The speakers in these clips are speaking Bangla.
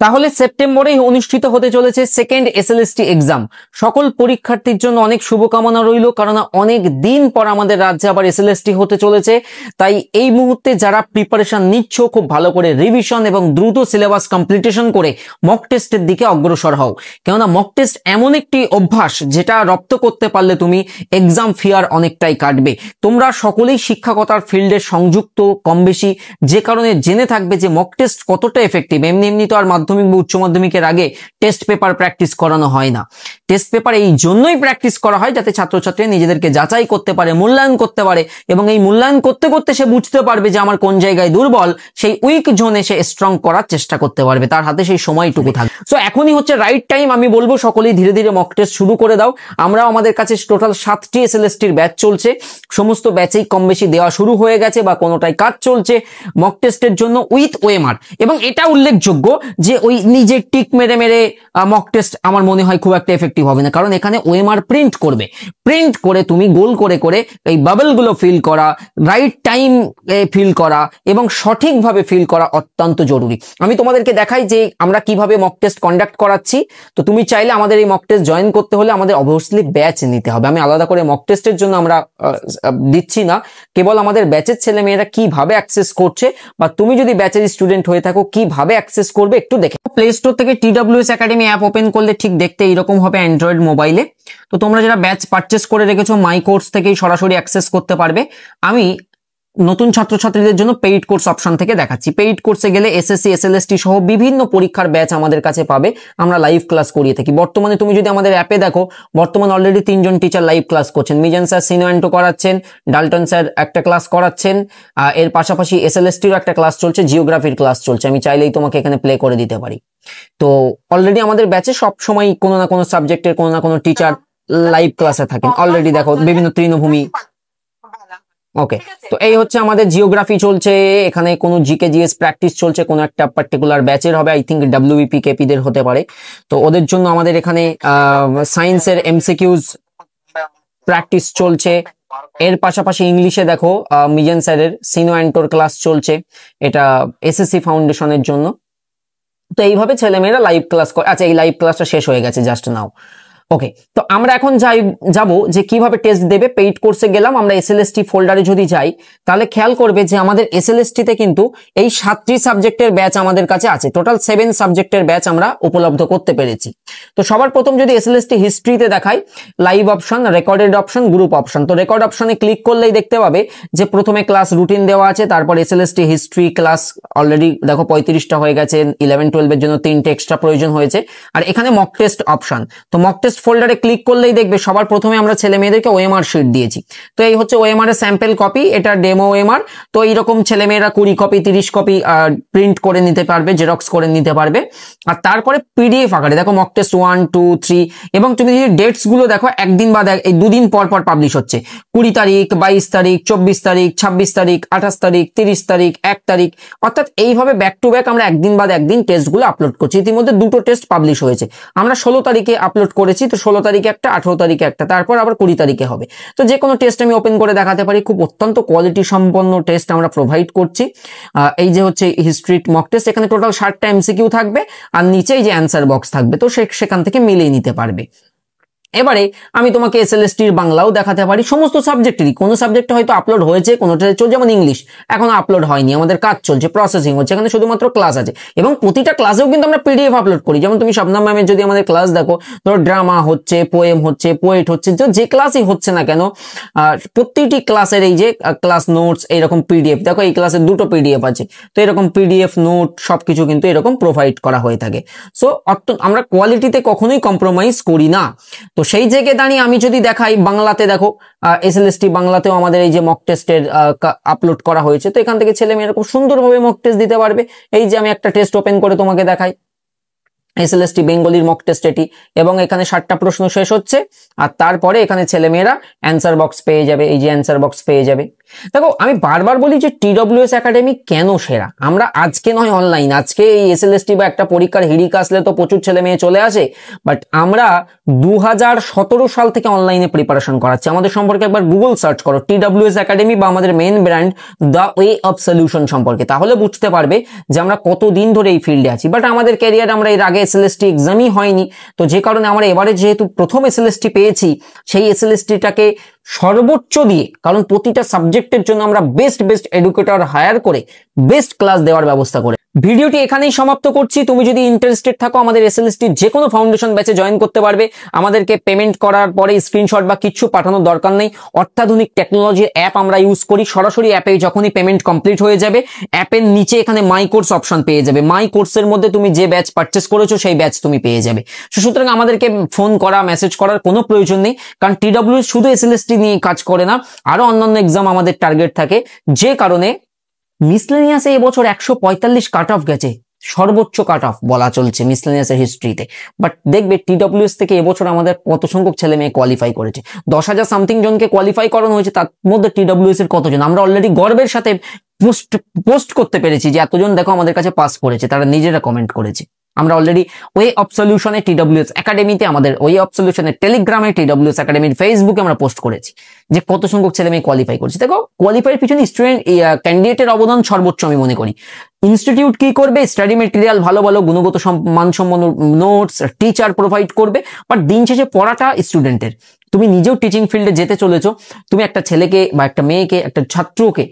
তাহলে সেপ্টেম্বরেই অনুষ্ঠিত হতে চলেছে সেকেন্ড এসএলএসটি এক্সাম। সকল পরীক্ষার্থীর জন্য অনেক শুভকামনা রইল, কারণ অনেক দিন পর আমাদের রাজ্যে আবার এসএলএসটি হতে চলেছে। তাই এই মুহূর্তে যারা প্রিপারেশন নিচ্ছ, খুব ভালো করে রিভিশন এবং দ্রুত সিলেবাস কমপ্লিটেশন করে মক টেস্টের দিকে অগ্রসর হও। কেননা মক টেস্ট এমন একটি অভ্যাস যেটা রপ্ত করতে পারলে তুমি এক্সাম ফিয়ার অনেকটাই কাটবে। তোমরা সকলেই শিক্ষকতার ফিল্ডে সংযুক্ত কম বেশি, যে কারণে জেনে থাকবে যে মক টেস্ট কতটা এফেক্টিভ। এমনি তো আর মাধ্যমিক বা উচ্চ মাধ্যমিকের আগে টেস্ট পেপার প্র্যাকটিস করানো হয় না। টেস্ট পেপার এই জন্যই প্র্যাকটিস করা হয় যাতে ছাত্রছাত্রীরা নিজেদেরকে যাচাই করতে পারে, মূল্যায়ন করতে পারে, এবং এই মূল্যায়ন করতে করতে সে বুঝতে পারবে যে আমার কোন জায়গায় দুর্বল, সেই উইক জোনে সে স্ট্রং করার চেষ্টা করতে পারবে, তার হাতে সেই সময়টুকু থাকবে। সো এখনই হচ্ছে রাইট টাইম, আমি বলবো সকলেই ধীরে ধীরে মক টেস্ট শুরু করে দাও। আমরাও আমাদের কাছে টোটাল 7টি এসএলএসটির ব্যাচ চলছে, সমস্ত ব্যাচেই কম বেশি দেওয়া শুরু হয়ে গেছে বা কোনোটাই কাজ চলছে মক টেস্টের জন্য উইথ ওএমআর। এবং এটা উল্লেখযোগ্য যে ওই নিজের টিক মেরে মেরে মক টেস্ট আমার মনে হয় খুব একটা এফেক্টিভ হবে না, কারণ এখানে ওএমআর প্রিন্ট করবে, প্রিন্ট করে তুমি গোল করে করে এই বাবলগুলো ফিল করা, রাইট টাইম ফিল করা এবং সঠিকভাবে ফিল করা অত্যন্ত জরুরি। আমি তোমাদেরকে দেখাই যে আমরা কিভাবে মক টেস্ট কন্ডাক্ট করাচ্ছি। তো তুমি চাইলে আমাদের এই মক টেস্ট জয়েন করতে হলে আমাদের অবভিয়াসলি ব্যাচ নিতে হবে। আমি আলাদা করে মক টেস্টের জন্য আমরা দিচ্ছি না, কেবল আমাদের ব্যাচের ছেলে মেয়েরা কিভাবে অ্যাক্সেস করছে বা তুমি যদি ব্যাচের স্টুডেন্ট হয়ে থাকো কিভাবে অ্যাক্সেস করবে একটু দেখে। প্লে স্টোর থেকে TWS একাডেমি অ্যাপ ওপেন করলে ঠিক দেখতে এইরকম হবে অ্যান্ড্রয়েড মোবাইলে। তো তোমরা যারা ব্যাচ পারচেস করে রেখেছো মাই কোর্স থেকেই সরাসরি অ্যাক্সেস করতে পারবে। আমি নতুন ছাত্রছাত্রীদের জন্য পেইড কোর্স অপশন থেকে দেখাচ্ছি। পেইড কোর্সে গেলে এসএসসি এসএলএসটি সহ বিভিন্ন পরীক্ষার ব্যাচ আমাদের কাছে পাবে, আমরা লাইভ ক্লাস করিয়ে থাকি। বর্তমানে তুমি যদি আমাদের অ্যাপে দেখো, বর্তমানে অলরেডি 3জন টিচার লাইভ ক্লাস করছেন। মিজান স্যার সিনোয়ান্টো করাচ্ছেন, ডাল্টন স্যার একটা ক্লাস করাচ্ছেন, এর পাশাপাশি এসএলএসটিরও একটা ক্লাস চলছে, জিওগ্রাফির ক্লাস চলছে। আমি চাইলেই তোমাকে এখানে প্লে করে দিতে পারি। তো অলরেডি আমাদের ব্যাচে সবসময় কোনো না কোনো সাবজেক্টের কোনো না কোনো টিচার লাইভ ক্লাসে থাকেন। অলরেডি দেখো বিভিন্ন তৃণভূমি। ওকে, তো এই হচ্ছে আমাদের জিওগ্রাফি চলছে, এখানে কোনো জিকে জিএস প্র্যাকটিস চলছে, কোনো একটা পার্টিকুলার ব্যাচের হবে, আই থিঙ্ক ডাব্লিউবিপি কেপিদের হতে পারে। তো ওদের জন্য আমাদের এখানে সায়েন্সের এমসিকিউজ প্র্যাকটিস চলছে। এর পাশাপাশি ইংলিশে দেখো মিজান স্যারের সিনোয়ান্টোর ক্লাস চলছে, এটা এসএসসি ফাউন্ডেশনের জন্য। তো এইভাবে ছেলেমেয়েরা লাইভ ক্লাস করে। আচ্ছা, এই লাইভ ক্লাসটা শেষ হয়ে গেছে জাস্ট নাও। ওকে, তো আমরা এখন যাবো যে কিভাবে টেস্ট দেবে। পেইড কোর্সে গেলাম, আমরা এসএলএসটি ফোল্ডারে যদি যাই তাহলে খেয়াল করবে যে আমাদের এসএলএসটিতে কিন্তু এই 7টি সাবজেক্টের ব্যাচ আমাদের কাছে আছে। টোটাল 7 সাবজেক্টের ব্যাচ আমরা উপলব্ধ করতে পেরেছি। তো সবার প্রথম যদি এসএলএসটি হিস্ট্রিতে দেখাই, live option, recorded option, group option. তো রেকর্ড অপশনে ক্লিক করলেই দেখতে পাবে যে প্রথমে ক্লাস রুটিন দেওয়া আছে, তারপর এসএলএসটি হিস্ট্রি ক্লাস অলরেডি দেখো 35টা হয়ে গেছে, 11-12 এর জন্য 3টে এক্সট্রা প্রয়োজন হয়েছে। আর এখানে মক টেস্ট অপশন, তো মক টেস্ট ফোল্ডারে ক্লিক করলেই দেখবে সবার প্রথমে আমরা ছেলে মেয়েদেরকে ওএমআর শিট দিয়েছি। তো এই হচ্ছে ওএমআর এর স্যাম্পল কপি, এটা ডেমো ওএমআর। তো এইরকম ছেলে মেয়েরা 20 কপি 30 কপি প্রিন্ট করে নিতে পারবে, জেরক্স করে নিতে পারবে। আর তারপরে পিডিএফ আকারে দেখো মক টেস্ট 1, 2, 3। এবং তুমি যদি ডেটস গুলো দেখো, একদিন বা এই 2 দিন পর পর পাবলিশ হচ্ছে। 20 তারিখ, 22 তারিখ, 24 তারিখ, 26 তারিখ, 28 তারিখ, 30 তারিখ, 1 তারিখ, অর্থাৎ এইভাবে ব্যাক টু ব্যাক আমরা একদিন বাদ একদিন টেস্টগুলো আপলোড করছি। ইতিমধ্যে 2টো টেস্ট পাবলিশ হয়েছে, আমরা 16 তারিখে আপলোড করেছি। তো 16 তারিখে একটা, 18 তারিখে একটা, তারপর আবার 20 তারিখে হবে। তো যে কোনো টেস্ট আমি ওপেন করে দেখাতে পারি। খুব অত্যন্ত কোয়ালিটি সম্পন্ন টেস্ট আমরা প্রোভাইড করছি। এই যে হচ্ছে হিস্ট্রি মক টেস্ট, এখানে টোটাল 60টা এমসিকিউ থাকবে আর নিচে এই যে অ্যান্সার বক্স থাকবে, তো সেখান থেকে মিলিয়ে নিতে পারবে। এবারে আমি তোমাকে এসএলএসটির বাংলাও দেখাতে পারি, সমস্ত সাবজেক্টেরই। কোনো সাবজেক্টে হয়তো আপলোড হয়েছে, কোনোটা চলছে, যেমন ইংলিশ এখনো আপলোড হয়নি, আমাদের কাজ চলছে, প্রসেসিং হচ্ছে, এখানে শুধুমাত্র ক্লাস আছে। এবং প্রতিটা ক্লাসেও কিন্তু আমরা পিডিএফ আপলোড করি। যেমন তুমি শবনম ম্যামের যদি আমাদের ক্লাস দেখো, ধরো ড্রামা হচ্ছে, পোয়েম হচ্ছে, পোয়েট হচ্ছে, যে ক্লাসই হচ্ছে না কেন, প্রতিটি ক্লাসের এই যে ক্লাস নোটস এইরকম পিডিএফ দেখো, এই ক্লাসের 2টো পিডিএফ আছে। তো এরকম পিডিএফ নোট সবকিছু কিন্তু এরকম প্রোভাইড করা হয়ে থাকে। সো আমরা কোয়ালিটিতে কখনোই কম্প্রোমাইজ করি না। তো সেই জায়গায় দাঁড়িয়ে আমি যদি দেখাই বাংলাতে, দেখো এসএলএসটি বাংলাতেও আমাদের এই যে মক টেস্টের আপলোড করা হয়েছে। তো এখান থেকে ছেলে মেয়েরা খুব সুন্দরভাবে মক টেস্ট দিতে পারবে। এই যে আমি একটা টেস্ট ওপেন করে তোমাকে দেখাই, এসএলএসটি বেঙ্গলির মক টেস্ট এটি, এবং এখানে 60টা প্রশ্ন শেষ হচ্ছে, আর তারপরে এখানে ছেলেমেয়েরা অ্যান্সার বক্স পেয়ে যাবে, এই যে অ্যান্সার বক্স পেয়ে যাবে। দেখো আমি বারবার বলি যে TWS একাডেমি কেন সেরা। আমরা আজকে নয় অনলাইন, আজকে এই এসএলএসটি বা একটা পরীক্ষার হিড়িক আসলে তো প্রচুর ছেলে মেয়ে চলে আসে, বাট আমরা 2017 সাল থেকে অনলাইনে প্রিপারেশন করাচ্ছি। আমাদের সম্পর্কে একবার গুগল সার্চ করো TWS একাডেমি বা আমাদের main brand the way of solution সম্পর্কে, তাহলে বুঝতে পারবে যে আমরা কতদিন ধরে এই ফিল্ডে আছি। বাট আমাদের ক্যারিয়ার, আমরা এর আগে এসএলএসটি এক্সামই হয়নি, তো যে কারণে আমরা এবারে যেহেতু প্রথম এসএলএসটি পেয়েছি, সেই এসএলএসটিটাকে সর্বোচ্চ দিয়ে, কারণ প্রতিটা সাবজেক্টের জন্য আমরা বেস্ট এডুকেটর হায়ার করে বেস্ট ক্লাস দেওয়ার ব্যবস্থা করে ভিডিওটি এখানেই সমাপ্ত করছি। তুমি যদি ইন্টারেস্টেড থাকো আমাদের এসএলএসটির যে কোনো ফাউন্ডেশন ব্যাচে জয়েন করতে পারবে। আমাদেরকে পেমেন্ট করার পরে স্ক্রিনশট বা কিছু পাঠানোর দরকার নেই। অত্যাধুনিক টেকনোলজির অ্যাপ আমরা ইউজ করি। সরাসরি অ্যাপে যখনই পেমেন্ট কমপ্লিট হয়ে যাবে, অ্যাপের নিচে এখানে মাই কোর্স অপশন পেয়ে যাবে। মাই কোর্সের মধ্যে তুমি যে ব্যাচ পারচেস করেছো সেই ব্যাচ তুমি পেয়ে যাবে। সুতরাং আমাদেরকে ফোন করা, মেসেজ করার কোনো প্রয়োজন নেই, কারণ TWS শুধু এসএলএসটি নিয়ে কাজ করে না, আরো অন্যান্য এক্সাম আমাদের টার্গেট থাকে। যে কারণে মিসলেনিয়াসে এবছর 145 কাট অফ গেছে, সর্বোচ্চ কাট অফ বলা চলছে মিসলেনিয়াসের হিস্ট্রিতে। বাট দেখবে TWS থেকে এবছর আমাদের কত সংখ্যক ছেলে মেয়ে কোয়ালিফাই করেছে, 10,000 সামথিং জনকে কোয়ালিফাই করানো হয়েছে, তার মধ্যে TWS এর কতজন আমরা অলরেডি গর্বের সাথে পোস্ট করতে পেরেছি যে এতজন দেখো আমাদের কাছে পাস করেছে, তারা নিজেরা কমেন্ট করেছে। আমরা অলরেডি ওয়ে অফ সলিউশনে TWS একাডেমিতে, আমাদের ওয়ে অফ সলিউশনের টেলিগ্রামে, TWS একাডেমির ফেসবুকে আমরা পোস্ট করেছি যে কত সংখ্যক ছেলে মেয়ে কোয়ালিফাই করছে। দেখো কোয়ালিফাইয়ের পিছনে স্টুডেন্ট ক্যান্ডিডেটের অবদান সর্বোচ্চ আমি মনে করি। ইনস্টিটিউট কি করবে, স্টাডি মেটেরিয়াল ভালো ভালো গুণগত মানসম্পন্ন নোটস, টিচার প্রোভাইড করবে, বাট দিন শেষে পড়াটা স্টুডেন্টের। তুমি নিজেও টিচিং ফিল্ডে যেতে চলেছো, তুমি একটা ছেলেকে বা একটা মেয়েকে, একটা ছাত্রকে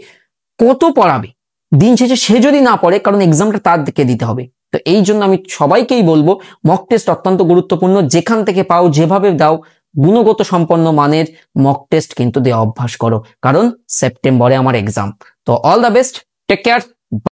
কত পড়াবে, দিন শেষে সে যদি না পড়ে, কারণ এক্সামটা তার দিকে দিতে হবে। তো এই জন্য আমি সবাইকেই বলবো মক টেস্ট অত্যন্ত গুরুত্বপূর্ণ, যেখান থেকে পাও যেভাবে দাও, গুণগত সম্পন্ন মানের মক টেস্ট কিন্তু দেওয়া অভ্যাস করো, কারণ সেপ্টেম্বরে আমার এক্সাম। তো all the best, take care.